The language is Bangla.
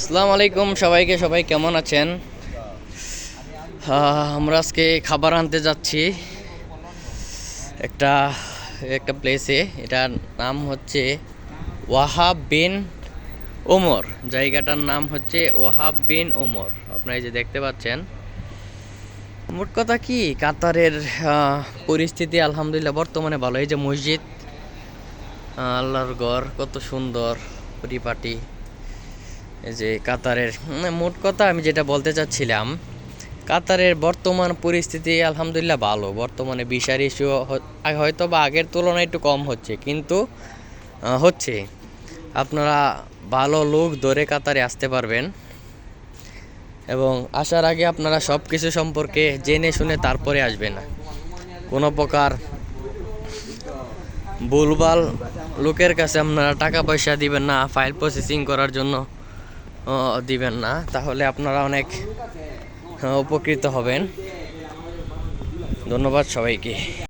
আসসালামু আলাইকুম সবাইকে। সবাই কেমন আছেন? আমরা আজকে খাবার আনতে যাচ্ছি একটা একটা প্লেসে। এটার নাম হচ্ছে ওয়াহাব বিন ওমর। জায়গাটার নাম হচ্ছে ওয়াহাব বিন ওমর। আপনারা এই যে দেখতে পাচ্ছেন। মোট কথা কি, কাতারের পরিস্থিতি আলহামদুলিল্লাহ বর্তমানে ভালো। এই যে মসজিদ, আল্লাহর ঘর, কত সুন্দর পরিপাটি। এই যে কাতারের মোট কথা আমি যেটা বলতে চাচ্ছিলাম, কাতারের বর্তমান পরিস্থিতি আলহামদুলিল্লাহ ভালো। বর্তমানে ভিসার ইস্যু হয়তো বা আগের তুলনায় একটু কম হচ্ছে, কিন্তু হচ্ছে। আপনারা ভালো লোক ধরে কাতারে আসতে পারবেন, এবং আসার আগে আপনারা সব কিছু সম্পর্কে জেনে শুনে তারপরে আসবেন। কোনো প্রকার ভুলভাল লোকের কাছে আপনারা টাকা পয়সা দিবেন না, ফাইল প্রসেসিং করার জন্য দিবেন না, তাহলে আপনারা অনেক উপকৃত হবেন। ধন্যবাদ সবাইকে।